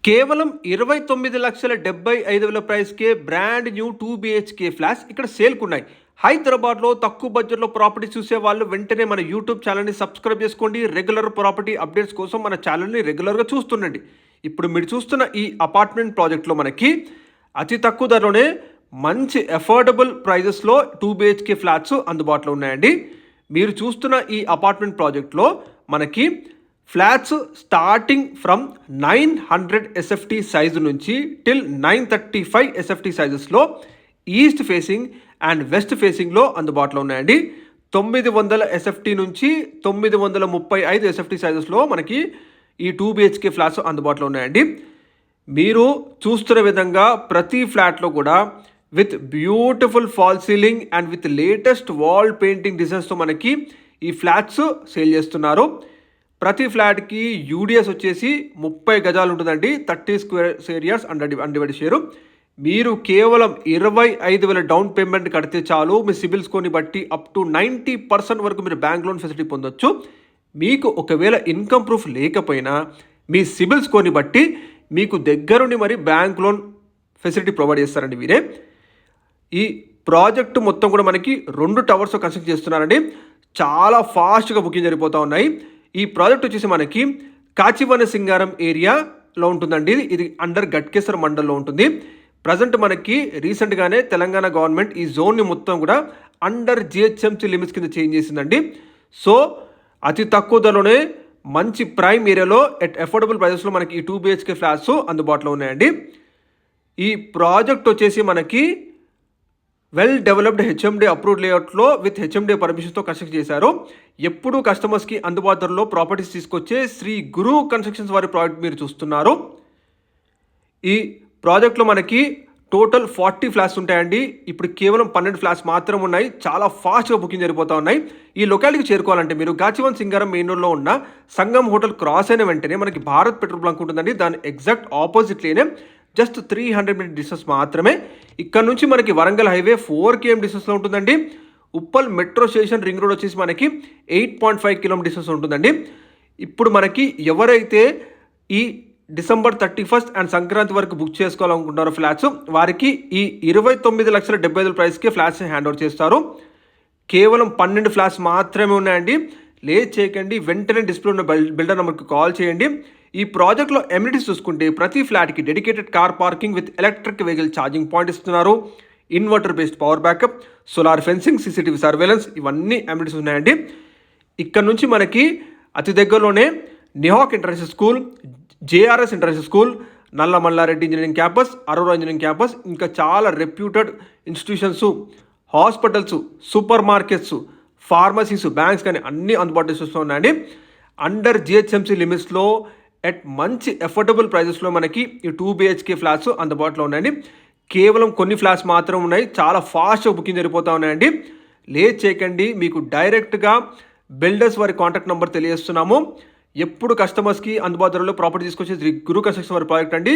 కేవలం 29,75,000 ప్రైస్‌కే brand new 2 BHK flats ఇక్కడ సేల్‌కున్నాయి. హైదరాబాద్‌లో తక్కువ బడ్జెట్‌లో ప్రాపర్టీ చూసేవాళ్ళు వెంటనే మన యూట్యూబ్ ఛానల్‌ని సబ్స్క్రైబ్ చేసుకోండి. రెగ్యులర్ ప్రాపర్టీ అప్డేట్స్ కోసం మన ఛానల్‌ని రెగ్యులర్‌గా చూస్తుండండి. ఇప్పుడు మీరు చూస్తున్న ఈ అపార్ట్మెంట్ ప్రాజెక్ట్‌లో మనకి అతి తక్కువ ధరలోనే మంచి అఫోర్డబుల్ ప్రైజెస్‌లో 2 బీహెచ్‌కే ఫ్లాట్స్ అందుబాటులో ఉన్నాయండి. మీరు చూస్తున్న ఈ అపార్ట్మెంట్ ప్రాజెక్ట్‌లో మనకి flats starting from 900 SFT size నుంచి టిల్ 935 ఎస్ఎఫ్టీ సైజెస్లో ఈస్ట్ ఫేసింగ్ అండ్ వెస్ట్ ఫేసింగ్లో అందుబాటులో ఉన్నాయండి. 900 ఎస్ఎఫ్టీ నుంచి 935 ఎస్ఎఫ్టీ సైజెస్లో మనకి ఈ 2 బీహెచ్కే ఫ్లాట్స్ అందుబాటులో ఉన్నాయండి. మీరు చూస్తున్న విధంగా ప్రతి ఫ్లాట్లో కూడా with beautiful fall ceiling and with latest wall painting డిజైన్స్తో మనకి ఈ ఫ్లాట్స్ సేల్ చేస్తున్నారు. ప్రతి ఫ్లాట్కి యూడిఎస్ వచ్చేసి 30 గజాలు ఉంటుందండి. 30 స్క్వేర్స్ ఏరియాస్ అన్డివైడెడ్ షేరు. మీరు కేవలం 25,000 డౌన్ పేమెంట్ కడితే చాలు. మీ సిబిల్ స్కోర్ని బట్టి అప్ టు 90% వరకు మీరు బ్యాంక్ లోన్ ఫెసిలిటీ పొందొచ్చు. మీకు ఒకవేళ ఇన్కమ్ ప్రూఫ్ లేకపోయినా మీ సిబిల్ స్కోర్ని బట్టి మీకు దగ్గరుండి మరి బ్యాంక్ లోన్ ఫెసిలిటీ ప్రొవైడ్ చేస్తారండి వీరే. ఈ ప్రాజెక్టు మొత్తం కూడా మనకి 2 టవర్స్ కన్స్ట్రక్ట్ చేస్తున్నారండి. చాలా ఫాస్ట్గా బుకింగ్ జరిగిపోతూ ఉన్నాయి. ఈ ప్రాజెక్ట్ వచ్చేసి మనకి కాచివన సింగారం ఏరియాలో ఉంటుందండి. ఇది అండర్ గట్కేసర్ మండల్లో ఉంటుంది. ప్రజెంట్ మనకి రీసెంట్గానే తెలంగాణ గవర్నమెంట్ ఈ జోన్ని మొత్తం కూడా అండర్ జిహెచ్ఎంసీ లిమిట్స్ కింద చేంజ్ చేసిందండి. సో అతి తక్కువ ధరలోనే మంచి ప్రైమ్ ఏరియాలో ఎట్ అఫోర్డబుల్ ప్రైజెస్లో మనకి ఈ 2 బీహెచ్కే ఫ్లాట్స్ అందుబాటులో ఉన్నాయండి. ఈ ప్రాజెక్ట్ వచ్చేసి మనకి వెల్ డెవలప్డ్ హెచ్ఎండి అప్రూవ్డ్ లేఅవుట్లో విత్ హెచ్ఎండి పర్మిషన్తో కన్స్ట్రక్ట్ చేశారు. ఎప్పుడు కస్టమర్స్కి అందుబాటులో ప్రాపర్టీస్ తీసుకొచ్చే శ్రీ గురు కన్స్ట్రక్షన్స్ వారి ప్రాజెక్ట్ మీరు చూస్తున్నారు. ఈ ప్రాజెక్ట్లో మనకి టోటల్ 40 ఫ్లాట్స్ ఉంటాయండి. ఇప్పుడు కేవలం 12 ఫ్లాట్స్ మాత్రం ఉన్నాయి. చాలా ఫాస్ట్గా బుకింగ్ జరిగిపోతూ ఉన్నాయి. ఈ లొకాలిటీకి చేరుకోవాలంటే మీరు గాచివన్ సింగారం మెయిన్ రోడ్లో ఉన్న సంగం హోటల్ క్రాస్ అయిన వెంటనే మనకి భారత్ పెట్రోల్ బంక్ ఉంటుందండి. దాని ఎగ్జాక్ట్ ఆపోజిట్లీనే జస్ట్ 300 మీటర్ డిస్టెన్స్ మాత్రమే. ఇక్కడ నుంచి మనకి వరంగల్ హైవే 4 km డిస్టెన్స్లో ఉంటుందండి. Uppal metro station ring road వచ్చేసి మనకి 8.5 km డిస్టెన్స్ ఉంటుందండి. ఇప్పుడు మనకి ఎవరైతే ఈ డిసెంబర్ 31 అండ్ సంక్రాంతి వరకు బుక్ చేసుకోవాలనుకుంటున్నారో ఫ్లాట్స్, వారికి ఈ 29,70,000 ప్రైస్కి ఫ్లాట్స్ హ్యాండ్ ఓవర్ చేస్తారు. కేవలం 12 ఫ్లాట్స్ మాత్రమే ఉన్నాయండి. లేట్ చేయకండి, వెంటనే డిస్ప్లే ఉన్న బిల్డర్ నెంబర్కి కాల్ చేయండి. ఈ ప్రాజెక్ట్లో ఎమ్యూనిటీస్ చూసుకుంటే ప్రతి ఫ్లాట్కి dedicated car parking with electric vehicle charging point ఇస్తున్నారు. Inverter based power backup, solar fencing, CCTV surveillance, ఇవన్నీ ఎమ్యూనిటీస్ ఉన్నాయండి. ఇక్కడ నుంచి మనకి అతి దగ్గరలోనే నిహాక్ international school, JRS international school, Nalla Mallareddy engineering campus, Aurora engineering campus, ఇంకా చాలా reputed institutions, hospitals, super markets, pharmacies, banks కానీ అన్నీ అందుబాటులో చూస్తూ ఉన్నాయండి. అండర్ జిహెచ్ఎంసీ లిమిట్స్లో ఎట్ మంచి అఫోర్డబుల్ ప్రైజెస్లో మనకి ఈ 2 బీహెచ్కే ఫ్లాట్స్ అందుబాటులో ఉన్నాయండి. కేవలం కొన్ని ఫ్లాట్స్ మాత్రం ఉన్నాయి. చాలా ఫాస్ట్గా బుకింగ్ జరిగిపోతూ ఉన్నాయండి. లేట్ చేయకండి, మీకు డైరెక్ట్గా బిల్డర్స్ వారి కాంటాక్ట్ నెంబర్ తెలియజేస్తున్నాము. ఎప్పుడు కస్టమర్స్కి అందుబాటులో ప్రాపర్టీ తీసుకొచ్చి గురు కన్స్ట్రక్షన్ వారి ప్రాజెక్ట్ అండి.